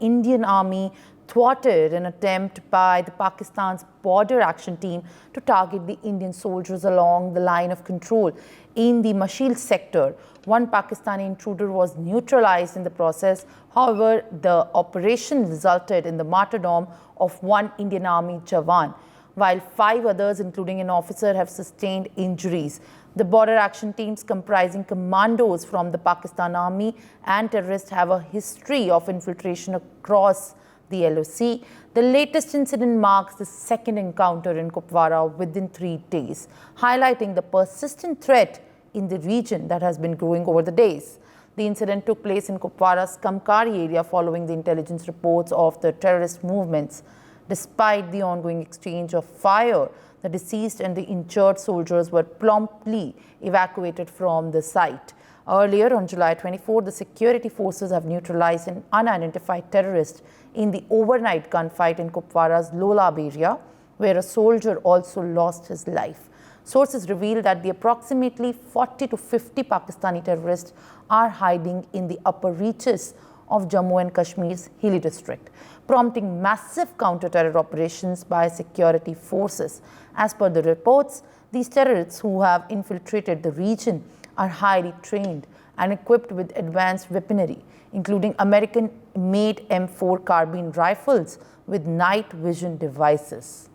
Indian Army thwarted an attempt by the Pakistan's border action team to target the Indian soldiers along the line of control in the Mashil sector. One Pakistani intruder was neutralized in the process. However, the operation resulted in the martyrdom of one Indian Army Jawan, while 5 others, including an officer, have sustained injuries. The border action teams, comprising commandos from the Pakistan Army and terrorists, have a history of infiltration across the LOC. The latest incident marks the second encounter in Kupwara within 3 days, highlighting the persistent threat in the region that has been growing over the days. The incident took place in Kupwara's Kamkari area following the intelligence reports of the terrorist movements. Despite the ongoing exchange of fire, the deceased and the injured soldiers were promptly evacuated from the site. Earlier, on July 24, the security forces have neutralized an unidentified terrorist in the overnight gunfight in Kupwara's Lolab area, where a soldier also lost his life. Sources reveal that the approximately 40 to 50 Pakistani terrorists are hiding in the upper reaches of Jammu and Kashmir's hilly district, prompting massive counter-terror operations by security forces. As per the reports, these terrorists who have infiltrated the region are highly trained and equipped with advanced weaponry, including American-made M4 carbine rifles with night vision devices.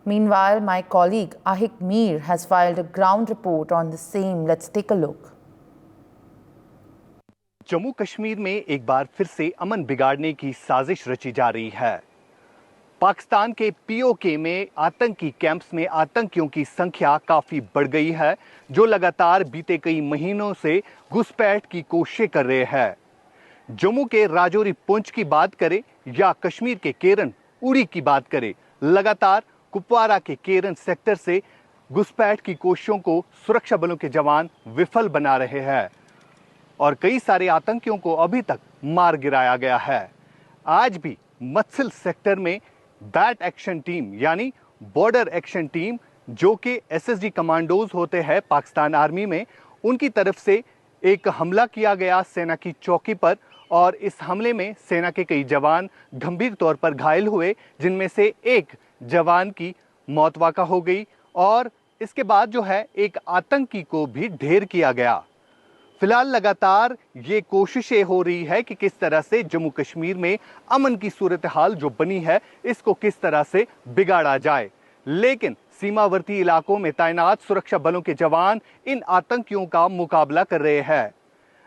Meanwhile, my colleague Ahik Mir has filed a ground report on the same. Let's take a look. Jammu Kashmir में एक बार फिर से अमन बिगाड़ने की साजिश रची जा रही है। पाकिस्तान के पीओके में आतंकी कैंप्स में आतंकियों की संख्या काफी बढ़ गई है, जो लगातार बीते कई महीनों से घुसपैठ की कोशिशें कर रहे हैं। जम्मू के राजौरी पुंछ की बात करें या कश्मीर के केरन उड़ी की बात करें, लगातार कुपवारा के केरन सेक्टर से घुसपैठ की कोशिशों को सुरक्षा बलों के जवान विफल बना रहे हैं और कई सारे आतंकियों को अभी तक मार गिराया गया है। आज भी मत्सिल सेक्टर में बैट एक्शन टीम यानी बॉर्डर एक्शन टीम, जो कि एसएसडी कमांडोज होते हैं पाकिस्तान आर्मी में, उनकी तरफ से एक हमला किया गया सेना की चौकी पर और इस हमले में सेना के कई जवान गंभीर तौर पर घायल हुए, जिनमें से एक जवान की मौत वाक़ा हो गई और इसके बाद जो है एक आतंकी को भी ढेर किया गया। फिलहाल लगातार ये कोशिशें हो रही है कि किस तरह से जम्मू कश्मीर में अमन की सूरत हाल जो बनी है इसको किस तरह से बिगाड़ा जाए, लेकिन सीमावर्ती इलाकों में तैनात सुरक्षा बलों के जवान इन आतंकियों का मुकाबला कर रहे हैं।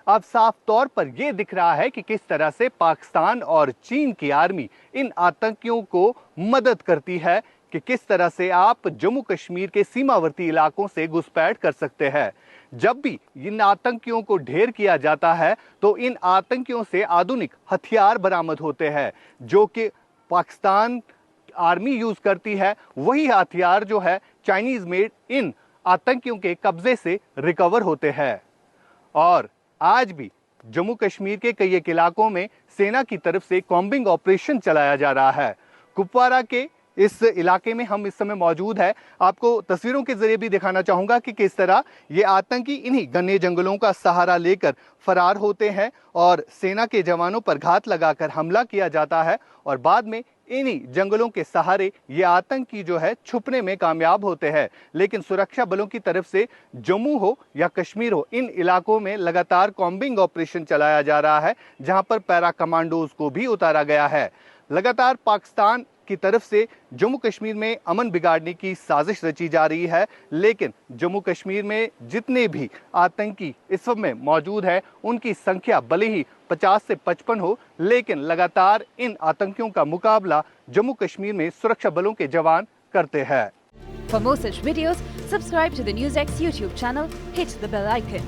अब साफ तौर पर यह दिख रहा है कि किस तरह से पाकिस्तान और चीन की आर्मी इन आतंकियों को मदद करती है कि किस तरह से आप जम्मू कश्मीर के सीमावर्ती इलाकों से घुसपैठ कर सकते हैं। जब भी इन आतंकियों को ढेर किया जाता है तो इन आतंकियों से आधुनिक हथियार बरामद होते हैं, जो कि पाकिस्तान आर्मी यूज करती है। वही हथियार जो है चाइनीज मेड इन आतंकियों के कब्जे से रिकवर होते हैं और आज भी जम्मू कश्मीर के कई एक इलाकों में सेना की तरफ से कॉम्बिंग ऑपरेशन चलाया जा रहा है। कुपवारा के इस इलाके में हम इस समय मौजूद है। आपको तस्वीरों के जरिए भी दिखाना चाहूंगा कि किस तरह ये आतंकी इन्हीं घने जंगलों का सहारा लेकर फरार होते हैं और सेना के जवानों पर घात लगाकर हमला किया जाता है और बाद में इन्हीं जंगलों के सहारे ये आतंकी जो है छुपने में कामयाब होते हैं। लेकिन सुरक्षा बलों की तरफ से जम्मू हो या कश्मीर हो, इन इलाकों में लगातार कॉम्बिंग ऑपरेशन चलाया जा रहा है, जहां पर पैरा कमांडोज को भी उतारा गया है। लगातार पाकिस्तान की तरफ से जम्मू कश्मीर में अमन बिगाड़ने की साजिश रची जा रही है, लेकिन जम्मू कश्मीर में जितने भी आतंकी इस समय मौजूद है उनकी संख्या भले ही 50 से 55 हो, लेकिन लगातार इन आतंकियों का मुकाबला जम्मू कश्मीर में सुरक्षा बलों के जवान करते हैं। For more such videos, subscribe to the NewsX YouTube channel, hit the bell icon.